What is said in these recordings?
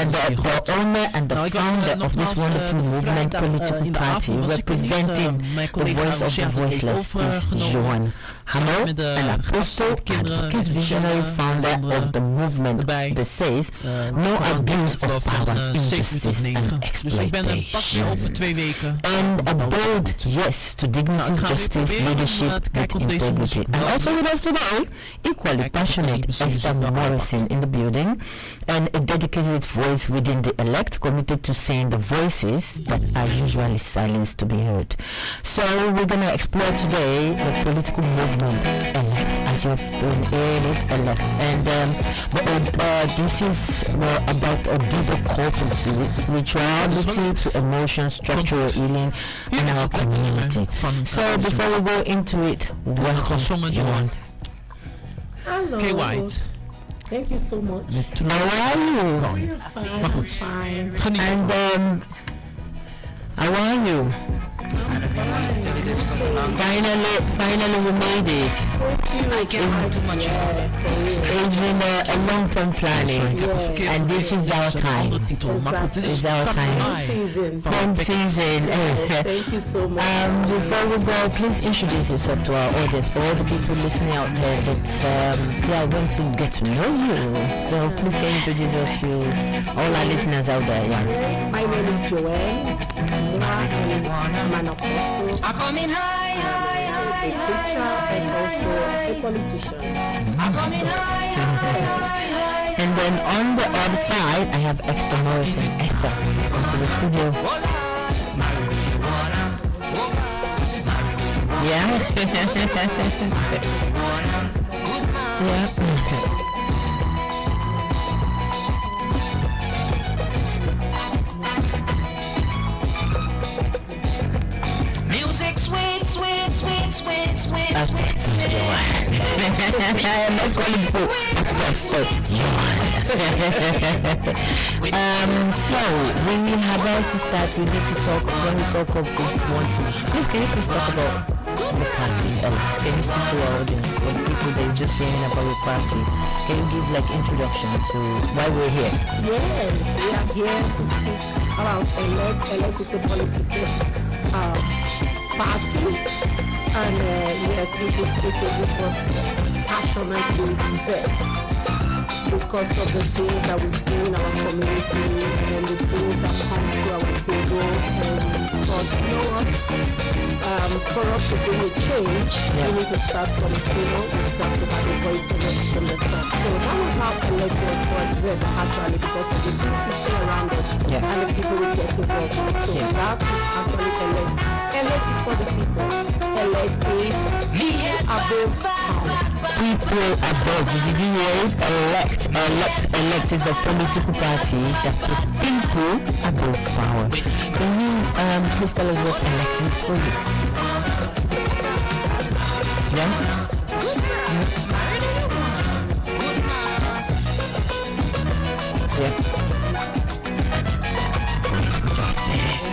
the owner and the founder of this wonderful movement, political party, representing the voice of the voiceless, is Johan Hamel, an apostle, advocate, visionary founder of the movement that says no abuse of power, injustice and exploitation. And a bold yes to dignity, justice, leadership and integrity. And also with us today, equally passionate Esther Morrison in the building, and a dedicated voice within the elect, committed to saying the voices that are usually silenced to be heard. So we're going to explore today the political movement elect, as you've been in it, elect. And this is about a deeper call from spirituality to emotion, structural healing in our community. So before we go into it, welcome Johan. Hello. Okay, White. Thank you so much. How are you? Fine. And how are you? Finally we made it. I can't do much. It's been a long-term planning, and this is our time. This is our time. Fun season. Thank you so much. Before we go, please introduce yourself to our audience, for all the people listening out there that want to get to know you. So please can you introduce us to all our listeners out there? Yeah. Yes, my name is Joanne. I'm an apostle, a preacher, and also a politician. And then on the other side, I have Esther Morrison. Esther, come to the studio. Yeah. Yeah. That's Esther Johan. Let's call him for Esther Johan. So we are about to start. We need to talk when we talk of this one. Please, can you first talk about the party elect? Can you speak to our audience, for the people that is just hearing about your party? Can you give like introduction to why we're here? Yes, we are here to speak about elect. Elect is a political party. And yes, it was passionately because of the things that we see in our community and the things that come to our table. And we thought, you know what, for us to bring a change, we need to start from we start to have a voice from the top. So that was how elect was born actually, because of the things we see around us and the people we get involved with. So that is actually elect. Elect is for the people. Elect is above power. People above. Did you hear it? Elect is a political party that puts people above power. Can you please tell us what elect is for you? Yeah? Justice.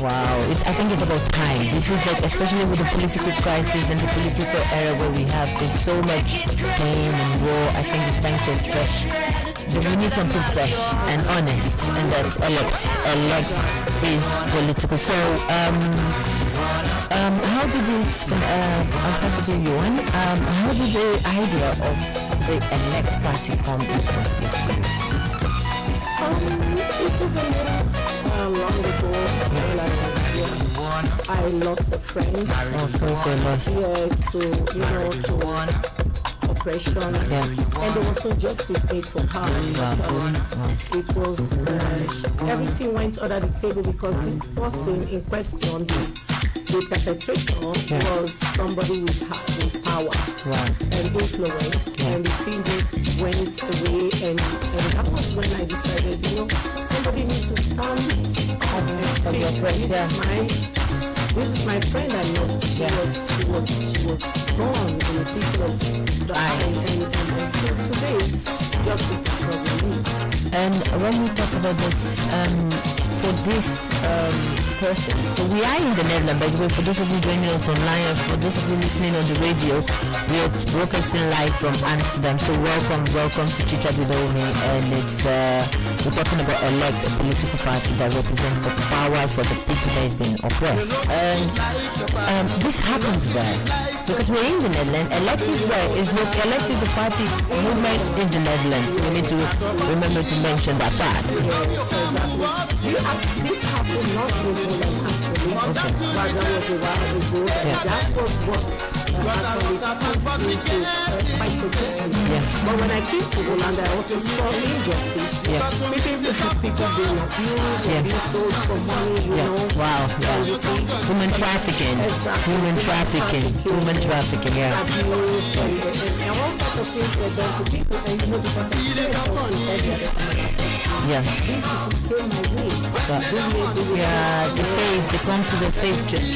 Wow, I think it's about time. This is like, especially with the political crisis and the political era where we have, there's so much pain and war. I think it's time for fresh. So we need something fresh and honest, and that's elect. Elect is political. So, how did it? I'll start with you, Johan. How did the idea of the elect party come in the first place? It was a little long ago when I lost a friend. Oh, so famous. Yes, to oppression. And there was no justice made for her. It was, everything went under the table because this person in question, the perpetrator, was somebody with power and influence. And the thing just went away, and that was when I decided, somebody needs to stand this is my friend I know. She was gone in the people of the island, and today justice is what we need. And when we talk about this for this person. So we are in the Netherlands, by the way, for those of you joining us online and for those of you listening on the radio, we are broadcasting live from Amsterdam. So welcome to Chicha Bidomi, and it's we're talking about elect a political party that represents the power for the people that is being oppressed. And this happens there because we're in the Netherlands. Elect is the party movement in the Netherlands. We need to remember to mention that part. This happened not with Holland actually. Okay. But that was a while ago. Yeah. That was what actually caused me to fight for justice. Yeah. But when I came to Holland, I also saw injustice. Yeah. Because you have people being abused, being sold for money, you know. Wow. Yeah. Human trafficking. Exactly. Human trafficking. Yeah. Abuse and all kinds of things were done to people, and you know, because I yeah. They come to the safe church. To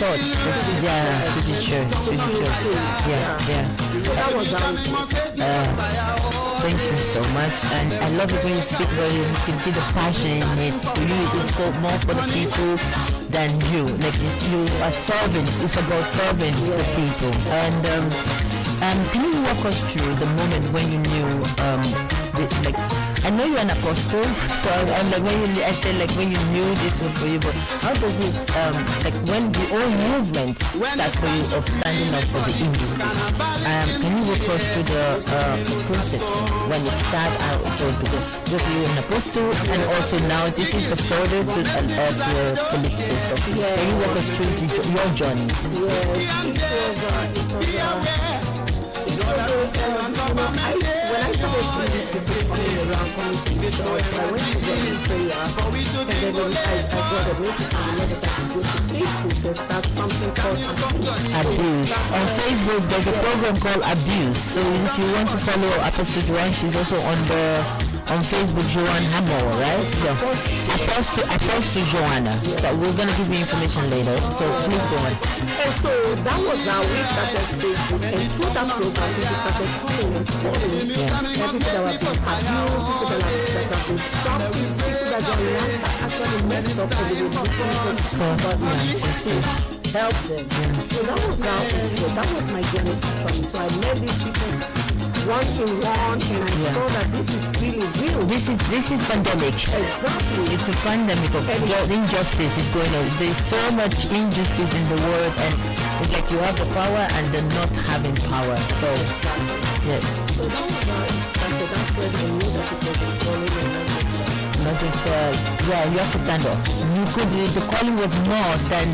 the church. Yeah. That was thank you so much, and I love it when you speak about it. You can see the passion in it. It's more for the people than you. Like you are serving. It's about serving the people. And can you walk us through the moment when you knew I know you're an apostle, so I'm like I said when you knew this was for you, but how does it when the whole movement start for you of standing up for the injustice? Can you walk us through the process when it started out because you're an apostle, and also now this is the further to your political stuff. Yeah. Can you walk us through your journey? When I started seeing these people coming around, coming to the church, I went to them in prayer, and then I got a message on the letter that I go to Facebook to start something called Abuse. On Facebook, there's a program called Abuse. So if you want to follow Apostle Joanne, she's also on Facebook, Joanne Hammer, right? Yeah. Apostle Joanna. So we're gonna give you information later. So please go on. And so that was how we started Facebook, and through that program, we started calling and calling. People that were being abused, people that have been stopped, people that are actually messed up for the help them. So that was my journey actually. So I met these people one-to-one, and I saw that this is really real. This is pandemic. Exactly. It's a pandemic of injustice is going on. There's so much injustice in the world, and it's like you have the power and they're not having power. So yeah. So that's where I knew that it was calling. Not just you have to stand up. The calling was more than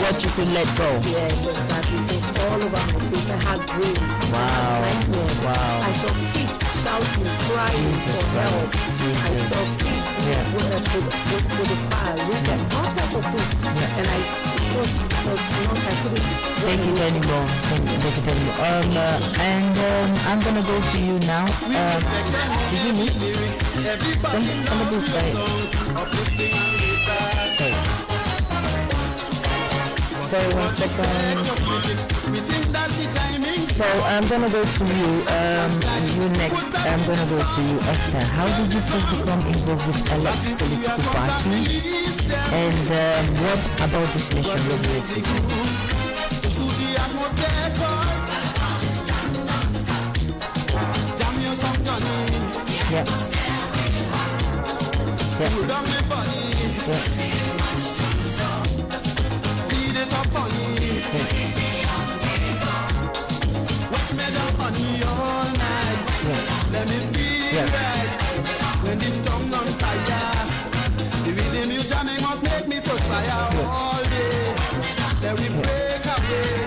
what you could let go. Yes, exactly. It's all over my face. I had dreams. Wow. I saw kids shouting, crying for help. I saw kids with the fire, all types of things. And I couldn't take it anymore. I'm gonna go to you now. Did you need somebody's right? Sorry, 1 second. So I'm gonna go to you. You next. I'm gonna go to you, Esther. How did you first become involved with Elect political party? And what about this mission resonates with you? Yep. Let me feel right when the tongue on fire. The rhythm you jamming must make me perspire all day. Let me break away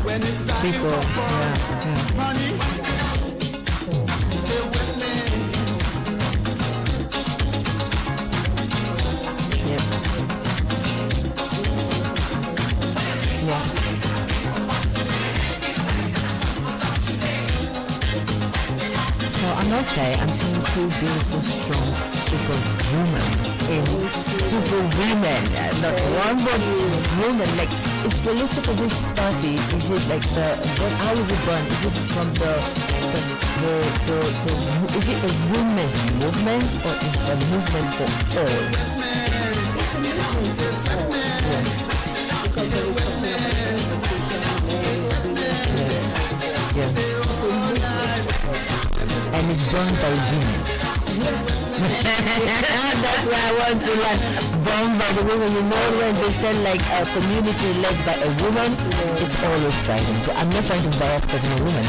when it's time for fun. Honey, stay with me. So I must say, I'm seeing two beautiful, strong, super women. Not one but women. Like, is political this party? Is it like how is it done? Is it from is it a women's movement or is it a movement for all? It's And it's done by women. That's why I want to learn. Done by the women. You know, when they say like a community led by a woman, it's always thriving. But I'm not trying to bias because I'm a woman.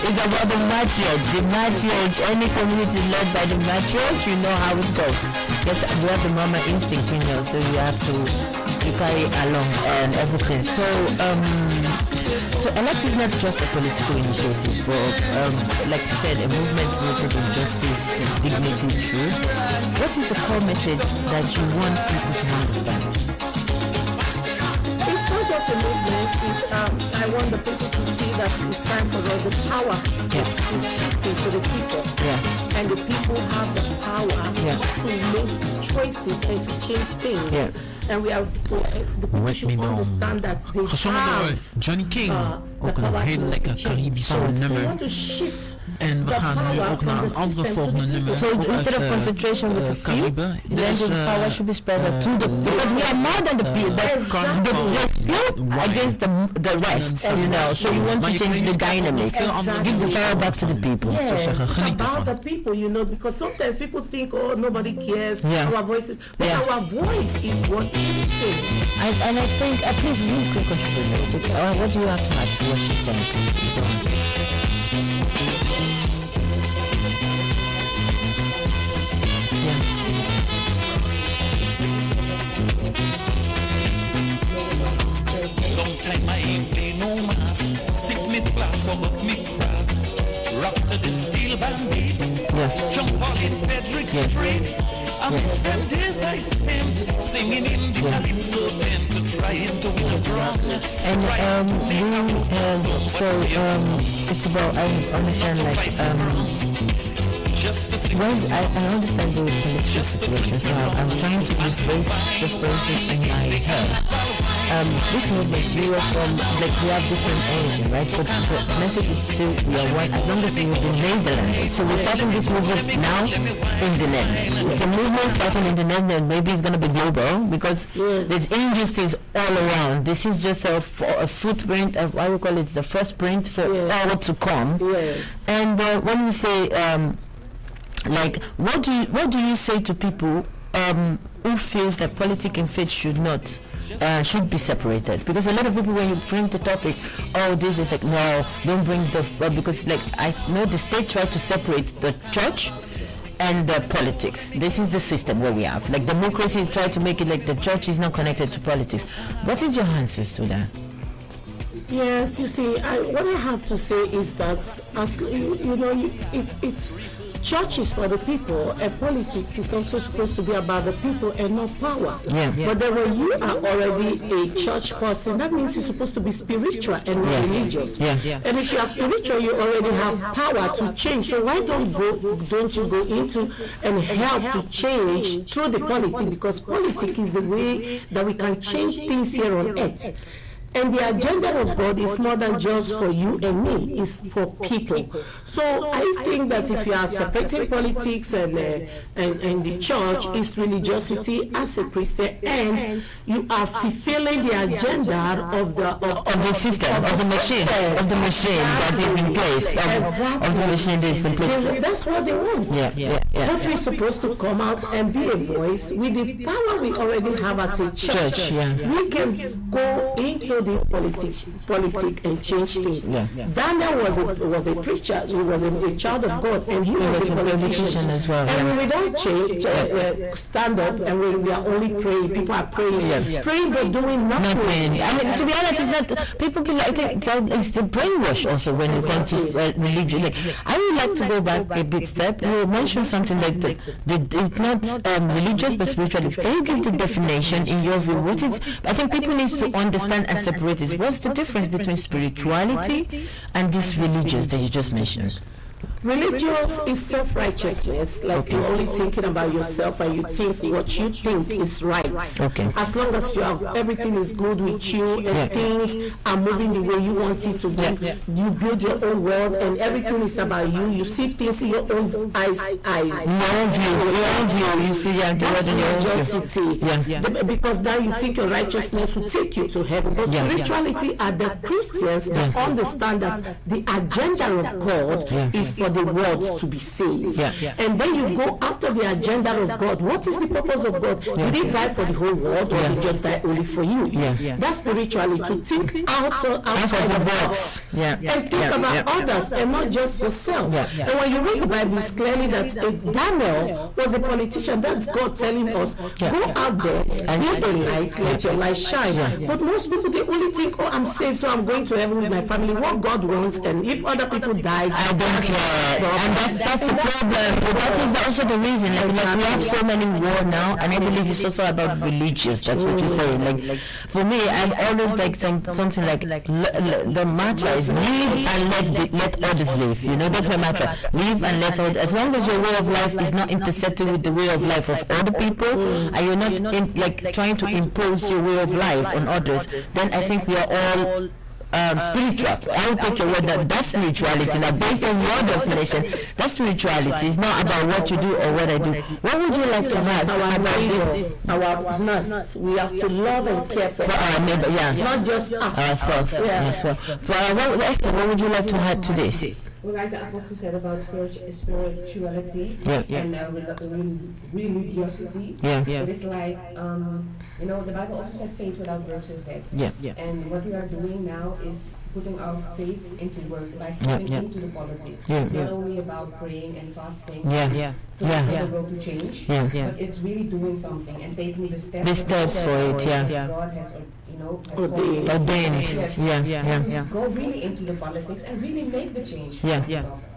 It's about the matriarch. The matriarch. Any community led by the matriarch, you know how it goes. Yes, we have the mama instinct in you, so you have to carry along and everything. So Elect is not just a political initiative, but like you said, a movement rooted in justice, dignity, truth. What is the core message that you want people to understand? It's not just a movement. I want the people to see that it's time for all the power is shifting to the people. Yeah. And the people have the power to make choices and to change things. Yeah. And we are the people should understand that they have Johnny King, ook een heel lekker Caribische nummer. We want to shift. En we gaan nu ook naar een andere volgende nummer. So instead of concentration with the few, then the power should be spread out to the, because we are more than the few. The few against the rest, you know. So you want to change the dynamic. Give the power back to the people. Yes, about the people, you know, because sometimes people think, oh, nobody cares, our voices, but our voice is what is. And I think, please, you can contribute. What do you have to add to what she's saying? Long time I ain't play no mass. Sick me class, up me crack. Rock to the steel bandit. Jump all in Frederick Street. And spend days I spent singing in the calypso tent to trying to win a drum. And it's about, I understand, like I understand the political situation, so I'm trying to erase the phrases in my head. This movement, you are from, like, we have different origin, right? But the message is still, we are one, as long as you have been Netherlands. So we're starting this movement now in the Netherlands. It's a movement starting in the Netherlands, maybe it's going to be global, because there's injustice all around. This is just a footprint of, what we call it, the first print for all to come. And when we say, like, what do you say to people who feels that politics and faith should be separated? Because a lot of people, when you bring the topic, this is like, no, don't bring because like I know the state tried to separate the church and the politics. This is the system where we have, like, democracy tried to make it like the church is not connected to politics. What is your answers to that? Yes, you see, what I have to say is that, as you know, it's church is for the people, and politics is also supposed to be about the people and not power. But then when you are already a church person, that means you're supposed to be spiritual and not religious. And if you are spiritual, you already have power to change. So why don't you go into and help to change through the politics? Because politics is the way that we can change things here on earth. And the agenda of God is more than just for you and me, it's for people. So I think that if you are separating politics and the church is religiosity as a Christian, and you are fulfilling the agenda of the system, of the machine that is in place, of the machine that is in place. That's what they want. But we're supposed to come out and be a voice with the power we already have as a church. We can go into this politics and change things. Daniel was a preacher. He was a child of God, and he was a politician as well. And we don't change, stand up, and we are only praying. People are praying, praying but doing nothing. I mean, to be honest, it's not. People be like, it's the brainwash also when it comes to religion. Like, I would like to go back a bit step. You mentioned something like that. It's not religious but spiritual. Can you give the definition in your view? What is? I think people need to understand and separate this. What's the difference between spirituality and this religious that you just mentioned? Religious is self-righteousness, like you're only thinking about yourself and you think what you think is right. Okay. As long as everything is good with you and things are moving the way you want it to be, you build your own world and everything is about you. You see things in your own eyes. Your own view. You see the world in your own view. Because now you think your righteousness will take you to heaven. But spirituality are the Christians that understand that the agenda of God is for the world to be saved. And then you go after the agenda of God. What is the purpose of God? Did he die for the whole world or did he just die only for you? That's spirituality, to think outside the box and think about others and not just yourself. And when you read the Bible, it's clearly that Daniel was a politician. That's God telling us, go out there, be a light, let your light shine. But most people, they only think, oh, I'm saved, so I'm going to heaven with my family. What God wants, and if other people die, I don't care. And that's the problem. But that is also the reason. Like we have so many war now, and I believe it's also about religious. That's what you're saying. Like for me, I'm always like something like the mantra is live and let others live. You know, that's my mantra. Live and let others. As long as your way of life is not intersecting with the way of life of other people, and you're not trying to impose your way of life on others, then I think we are all spiritual. I will take your word that's spirituality. Now, based on your definition, that's spirituality. It's not about what you do or what I do. What would you like to add about our must? We have to love and care for our neighbor, not just ourselves. Yes, well. Esther, what would you like to add to this? Like the apostle said about spirituality and religiosity, it is like the Bible also said faith without works is dead. And what we are doing now is putting our faith into work by stepping into the politics. It's not only about praying and fasting for the world to change, but it's really doing something and taking the steps for it. God has ordained. Go really into the politics and really make the change.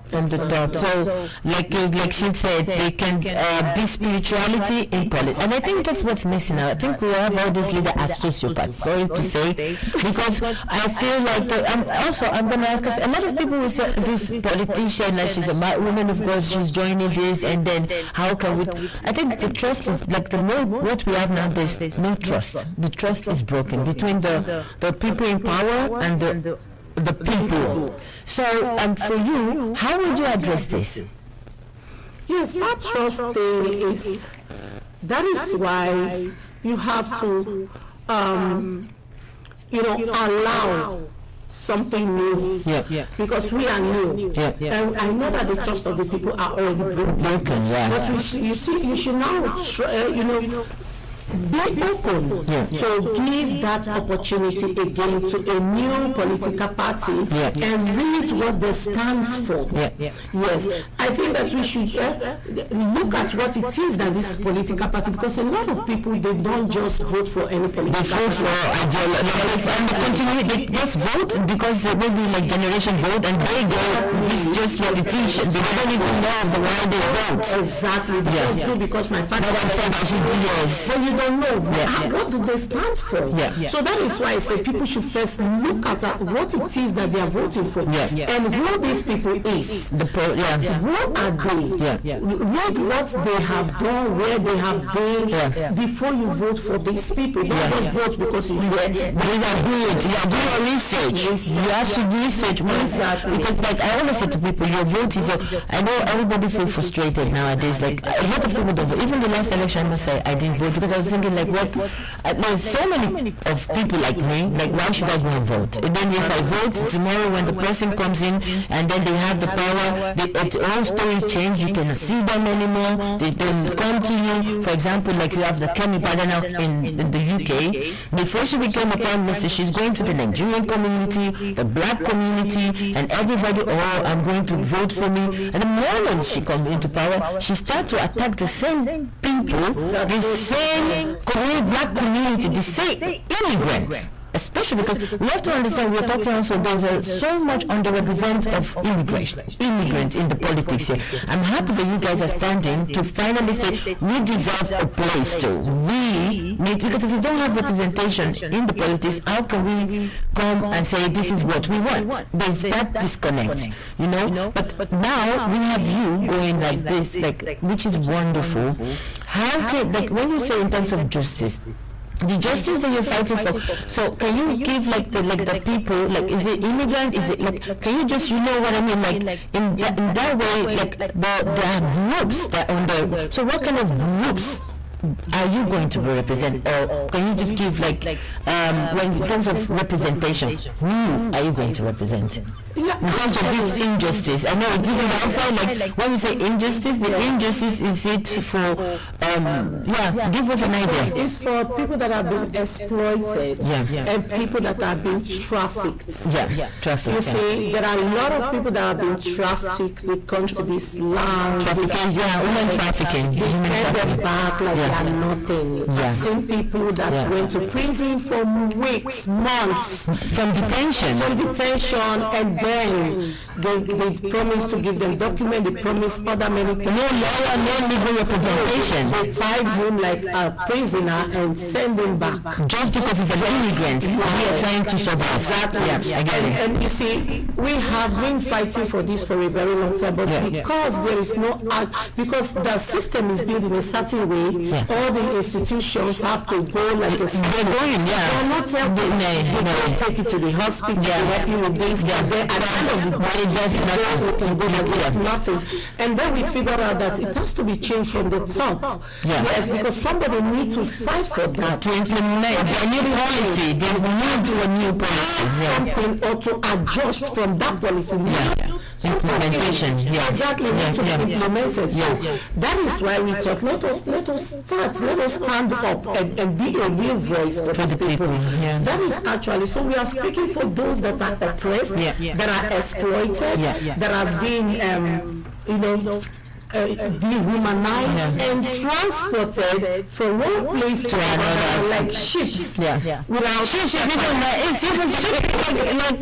From the top. So, like she said, they can be spirituality in politics, and I think that's what's missing now. I think we have all these leaders as sociopaths. Sorry to say, because I feel like I'm going to ask, because a lot of people will say this politician, like she's a woman of God, she's joining this, and then how can we? I think the trust is like what we have now. There's no trust. The trust is broken between the people in power and the people. So for you, how would you address this? Yes, that trust thing that is why you have to allow something new. Because we are new. And I know that the trust of the people are already broken. But you should now be open to give that opportunity again to a new political party and read what they stand for. Yes, I think that we should look at what it is that this political party, because a lot of people, they don't just vote for any political party. They just vote because maybe like generation vote and they go, it's just politicians. They don't even know why they vote. Exactly. They do because my father said you don't know what do they stand for. So that is why I say people should first look at what it is that they are voting for and who these people is. What are they? Read what they have done, where they have been before you vote for these people. Don't just vote because you are good. You are doing research. You have to do research more. Because like I always say to people, your vote is I know everybody feels frustrated nowadays. Like a lot of people don't vote. Even the last election, I must say I didn't vote because I was thinking like there's so many of people like me, like why should I go and vote? And then if I vote tomorrow when the person comes in and then they have the power, the whole story change, you cannot see them anymore, they don't come to you. For example, like you have the Kemi Badenoch in the UK, before she became a prime minister, she's going to the Nigerian community, the black community, and everybody, I'm going to vote for me. And the moment she comes into power, she starts to attack the same people, the same black community, the same immigrants. especially because we have to understand we're talking also there's so much underrepresented of immigrants in the politics here. I'm happy that you guys are standing to finally say we deserve a place too. We need, because if we don't have representation in the politics, how can we come and say this is what we want? There's that disconnect, you know. But now we have you going like this, like, which is wonderful. How can, like, when you say in terms of justice, the justice that you're fighting for, so can you give like the people, like, is it immigrant, is it like, can you just, you know what I mean, like in that way, like there are groups that on the, so what kind of groups are you going to represent, or can you just give like when in terms of representation, who are you going to represent in terms of this injustice? I know this is also like when we say injustice, the injustice is it for give us an idea. It's for people that have been exploited and people that are being trafficked. Trafficked. You see, there are a lot of people that have been trafficked. They come to this land. Trafficking, human trafficking. They send them back like they are nothing. I've seen people that went to prison for weeks, months. From detention, and then they promise to give them documents. They promise other many people. No lawyer, no legal representation. They tied him like a prisoner and send him back. Just because he's an immigrant, we are trying to survive. Exactly. I get it. And you see, we have been fighting for this for a very long time, but because there is no, because the system is built in a certain way, all the institutions have to go like a they're going, they're not helping. They take it to the hospital, they help you with this, and then at the end of the day, there's nothing. And then we figure out that it has to be changed from the top. Yes, because somebody needs to fight for that. To implement the new policy, there's need for a new policy. Something or to adjust from that policy. Implementation. Exactly, need to be implemented. So that is why we thought, let us stand up and be a real voice for the people. That is actually, so we are speaking for those that are oppressed, that are exploited, that are being, dehumanized and transported from one place to another, like ships. Without ships, it's even ships like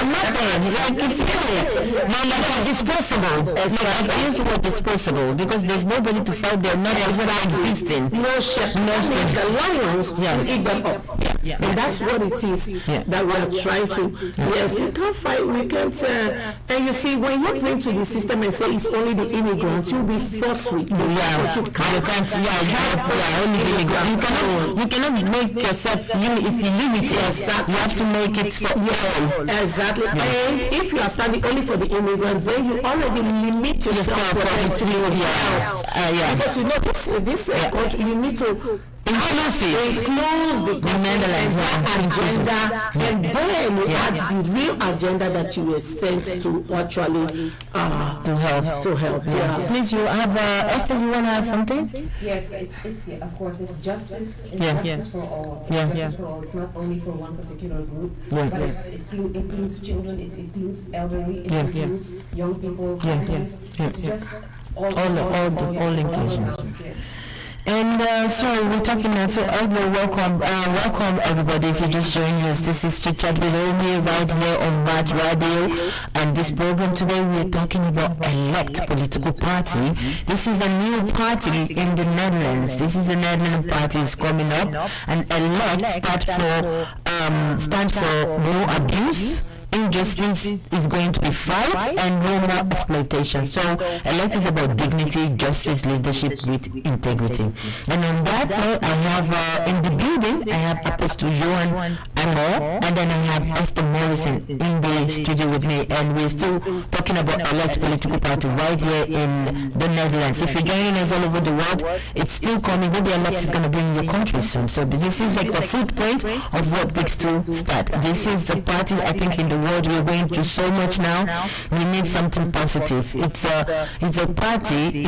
nothing. Like it's really like disposable. Like use the word disposable because there's nobody to fight. They're not even existing. No ship, no ship. The lions will eat them up. And that's what it is that we are trying to. Yes, we can't fight. We can't. And you see, when you bring to the system and say it's only the immigrants, you'll be forced with. You can't. Only the immigrants. You cannot make yourself limited. You have to make it for all. Exactly. And if you are standing only for the immigrant, then you already limit yourself for the because you know this country, you need to include the Netherlands agenda, and then you add the real agenda that you were sent to actually to help. Please, you have Esther. You want to add something? Yes, it's of course it's justice. It's justice for all. Justice for all. It's not only for one particular group, but it includes children. It includes elderly. It includes young people, families. It's just all inclusion. And sorry, we're talking now. So, welcome everybody. If you just joined us, this is Chit Chat with Omi right here on Mart Radio. And this program today, we're talking about Elect political party. This is a new party in the Netherlands. This is a Netherlands party is coming up, and Elect stands for no abuse. Injustice is going to be fight and no more exploitation. So Elect is about dignity, justice, leadership with integrity. And on that note, I have in the building, I have Apostle Johan Amor, and then I have Esther Morrison in the studio with me, and we're still talking about Elect political party right here in the Netherlands. If you're joining us all over the world, it's still coming. Maybe Elect is going to be in your country soon. So this is like the footprint of what Big to start. This is the party, I think, in the world we're going through so much now. We need something positive. It's a party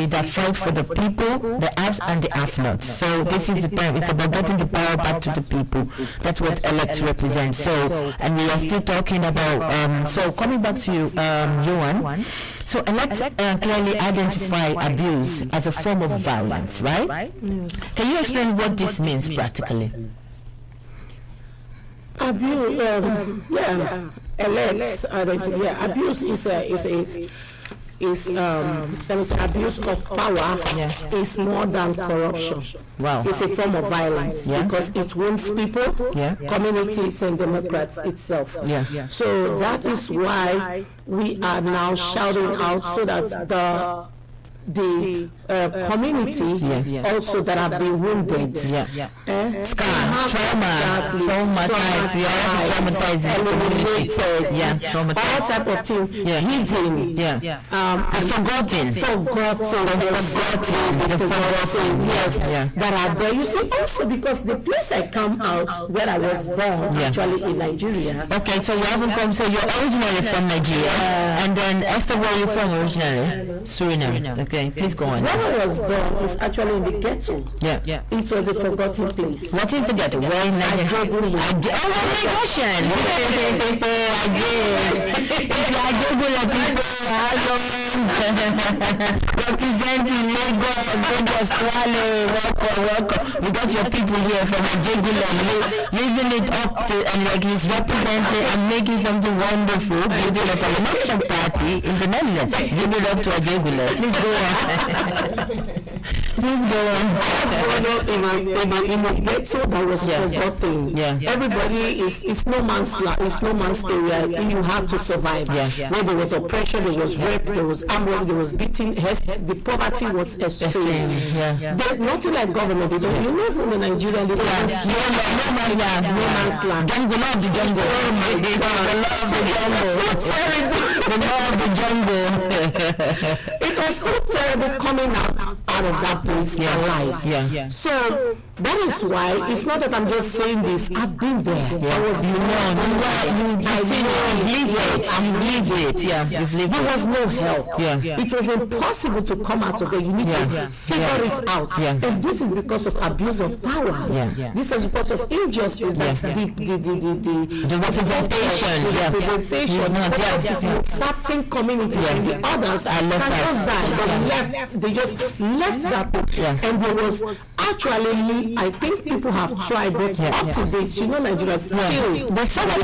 that fights for the people, the haves and the have-nots. So this is the time. It's about getting the power back to the people. That's what Elect represents. So, and we are still talking about. So coming back to you, Johan. So Elect clearly identify abuse as a form of violence, right? Can you explain what this means practically? Abuse, abuse is abuse of power is more than corruption. Wow. It's a form of violence because it wounds people, communities, and democrats itself. So that is why we are now shouting out so that the community also that have been wounded, traumatized, eliminated, all type of things, hidden, forgotten, that are there. You see, also because the place I come out, where I was born, actually in Nigeria. Okay, so you haven't come, so you're originally from Nigeria, and then Esther, where are you from originally? Suriname. Okay, please go on. Where I was born is actually in the ghetto. It was a forgotten place. What is the ghetto? Where in Nigeria? Oh my gosh! Representing Lagos, welcome. We got your people here from Ajegula, living it up to, and like he's representing and making something wonderful, building a parliamentary party in the Netherlands. Give it up to Ajegula. Please go on. Please go on. In a ghetto that was forgotten. Everybody is no man's area. You have to survive. Where there was oppression, there was rape, there was armed, there was beating. The poverty was extreme. There's nothing like government. You know, in Nigeria, no man's land. Jungle of the jungle. The law of the jungle. It was so terrible coming out of that place alive. So that is why it's not that I'm just saying this. I've been there. I was You've lived it. There was no help. It was impossible to come out of there. You need to figure it out. And this is because of abuse of power. This is because of injustice. That's the representation. Certain communities and the others they just left that. And there was actually, I think people have tried, but up to date, Nigeria still there's so much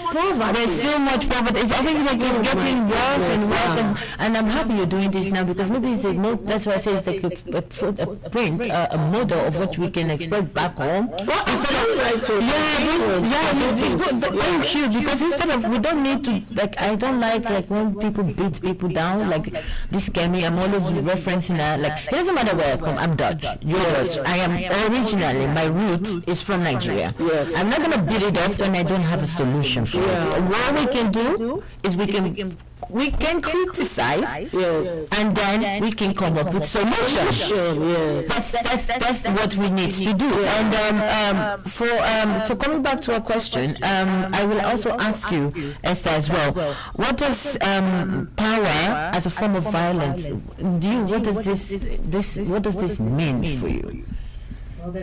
poverty. There's still much poverty. I think it's getting worse and worse. And I'm happy you're doing this now, because maybe it's that's why I say it's like a print, a model of what we can expect back home. It's very huge, because instead of, we don't need to, like, I don't like when people beat people down, like this scammy. I'm always referencing like, it doesn't matter where I come, I'm Dutch, you're Dutch. I am originally, my root is from Nigeria. I'm not going to beat it up when I don't have a solution for it. What we can do is we can criticize, and then we can come up with solutions. That's what we need to do. And so coming back to our question, I will also ask you, Esther, as well. What does power as a form of violence? What does this mean for you? Well,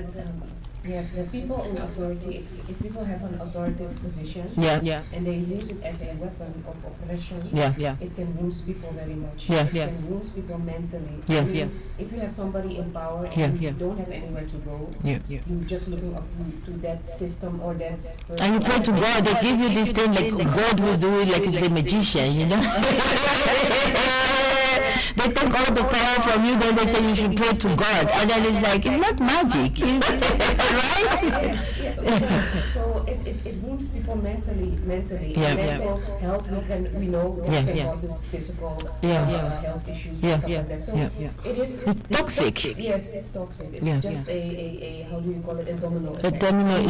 yes, the people in authority, if people have an authoritative position and they use it as a weapon of oppression, it can wound people very much. It can wound people mentally. If you have somebody in power and you don't have anywhere to go, you're just looking up to that system or that person. And you pray to God, they give you this thing like God will do it like it's a magician, They take all the power from you, then they say you should pray to God. And then it's like, it's not magic. Right? Yes, of course. So it wounds people mentally. Mental health, we know that can cause physical health issues and stuff like that. So it's toxic. Yes, it's toxic. It's just a how do you call it, a domino effect. A domino,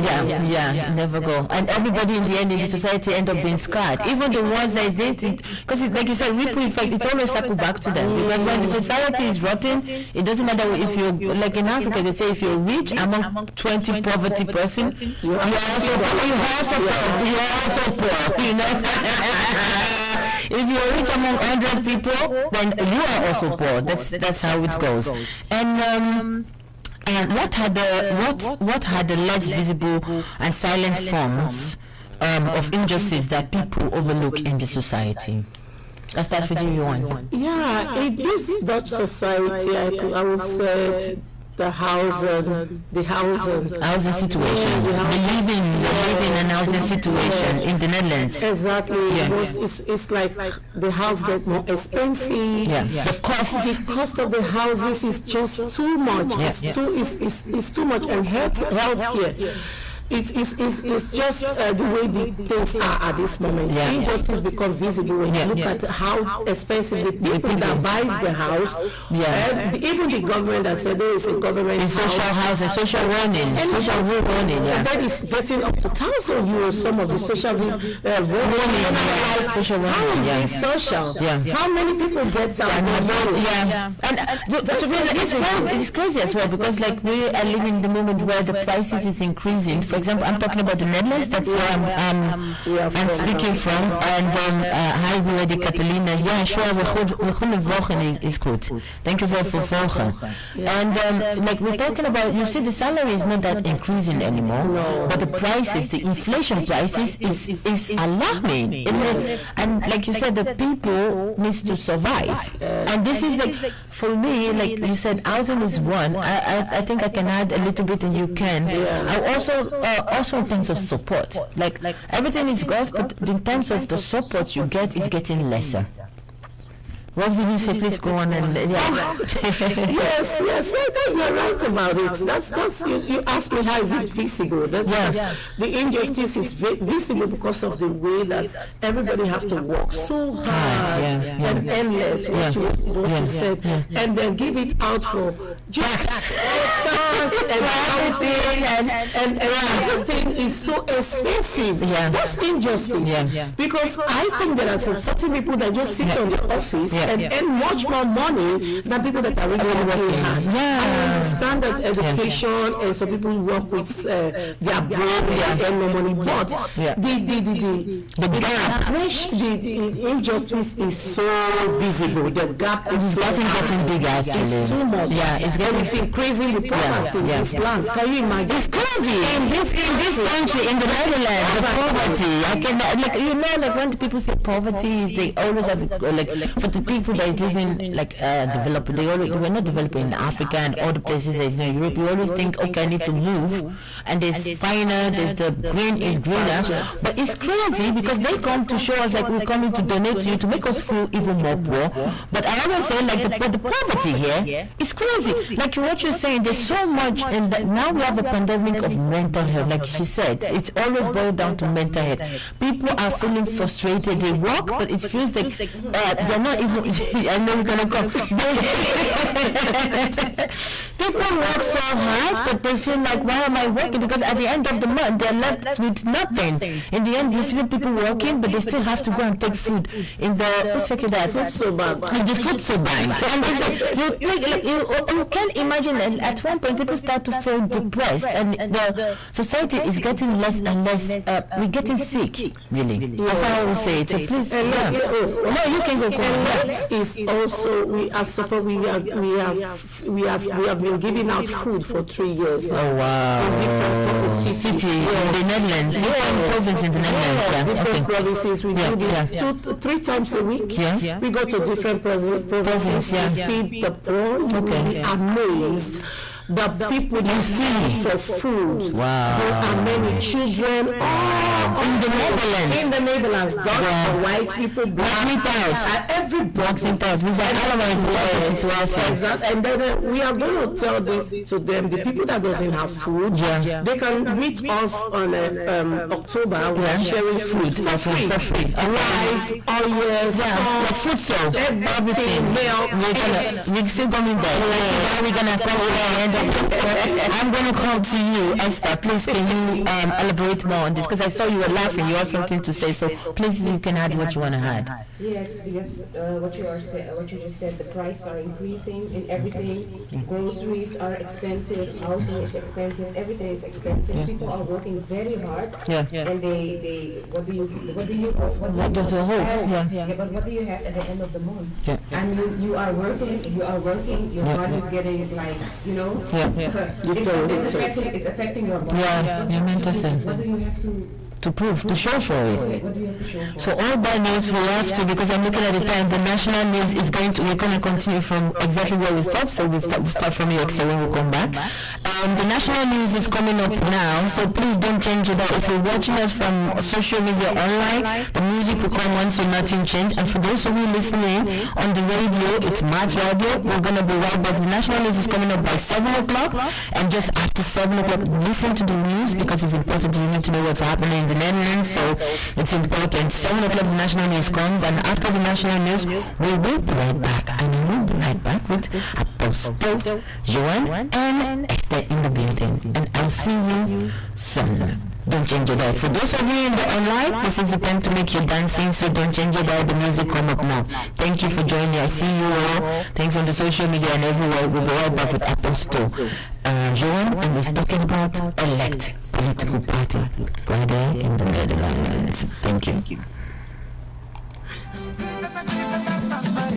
never go. And everybody in the end in the society end up being scarred. Even the ones that didn't, because like you said, ripple effect, it's always circle back to them. Because when the society is rotten, it doesn't matter if you're, like in Africa, they say if you're rich among 20 poverty person, you're also poor, If you're rich among 100 people, then you are also poor. That's how it goes. And what are the less visible and silent forms of injustice that people overlook in the society? I'll start with you, Johan. In this Dutch society, I would say the housing situation. The living and housing situation in the Netherlands. Exactly. It's like the house gets more expensive. The cost of the houses is just too much. It's too much, and healthcare. It's just the way the things are at this moment. Injustice becomes visible when you look at how expensive the people that buys the house. Even the government that said there is a government social house and social warning, that is getting up to €1,000. Some of the social warning. How is this social? How many people get that? And to be honest, it's crazy as well, because like we are living in the moment where the prices is increasing. For example, I'm talking about the Netherlands. That's where I'm speaking from. And hi, Wilde Catalina. Ja, sure, we kunnen volgen is goed. Thank you for volgen. And like we're talking about, you see, the salary is not that increasing anymore, but the prices, the inflation prices, is alarming. And like you said, the people needs to survive. And this is like, for me, like you said, housing is one. I think I can add a little bit, and you can. I also in terms of support, like everything is good, but in terms of the support you get is getting lesser. What will you say? Please go on and yes, you're right about it. That's you asked me how is it visible. The injustice is visible because of the way that everybody have to work so hard and endless, what you said, and then give it out for just and everything is so expensive. That's injustice. Because I think there are some certain people that just sit on the office and earn much more money than people that are really working hard. I understand that education and some people work with their brain, they earn more money, but the gap, the injustice is so visible. The gap is getting bigger. It's too much. It's increasing the poverty in this land. Can you imagine? It's crazy. In this country, in the Netherlands, the poverty. I can like when people say poverty, is they always have like for the people that is living like developed. We're not developing in Africa and all the places that is in Europe. You always think, okay, I need to move, and there's finer, there's the green is greener, but it's crazy because they come to show us like we're coming to donate to you to make us feel even more poor. But I always say like the poverty here is crazy. Like what you're saying, there's so much, and now we have a pandemic of mental health. Like she said, it's always boiled down to mental health. People are feeling frustrated. They work, but it feels like they're not even. I know we're gonna come. People work so hard, but they feel like, why am I working? Because at the end of the month, they're left with nothing. In the end, you see people working, but they still have to go and take food in the food so bank. And you can imagine at one point people start to feel depressed, and the society is getting less and less. We're getting sick, really. That's how I would say it. So please, no, you can go. That is also we have been giving out food for 3 years now. Oh wow! In different cities in the Netherlands, different provinces in the Netherlands. Different provinces. We do this 3 times a week. We go to different provinces. We feed the poor. You will be amazed. The people you see for food. Wow. There are many children in the Netherlands. In the Netherlands, dogs, white people, black out. Every boxing out. We are and then we are going to tell this to them. The people that doesn't have food, they can reach us on October. We are sharing food for free. Rice, oil, like food soap, everything. We're still coming there. We're gonna come here. I'm going to come to you, Esther. Please, can you elaborate more on this? Because I saw you were laughing. You have something to say. So please, you can add what you want to add. Yes, because what you just said, the prices are increasing in everything. Groceries are expensive. Housing is expensive. Everything is expensive. People are working very hard. And they what do you But what do you have at the end of the month? I mean, you are working. Your body is getting like, it's affecting your body. Your mental What do you have to to show for it. Okay, what do you have to show for? So all bad news we have to, because I'm looking at the time, the national news is we're going to continue from exactly where we stopped, so we'll start from here when we come back. The national news is coming up now, so please don't change it out. If you're watching us from social media online, the music will come on, so nothing changed. And for those of you listening on the radio, it's Mart Radio. We're going to be right back. The national news is coming up by 7 o'clock, and just after 7 o'clock, listen to the news, because it's important. You need to know what's happening in the Netherlands, so it's important. 7 o'clock the national news comes, and after the national news we will be right back, and we will be right back with Apostle Joan and Esther in the building, and I'll see you soon. Don't change it out. For those of you in the online, this is the time to make your dancing, so don't change it out. The music come up now. Thank you for joining. I see you all. Thanks on the social media and everywhere. We'll be right back with Apostle Joan, and he's talking about elect political party right there in the Netherlands. Thank you.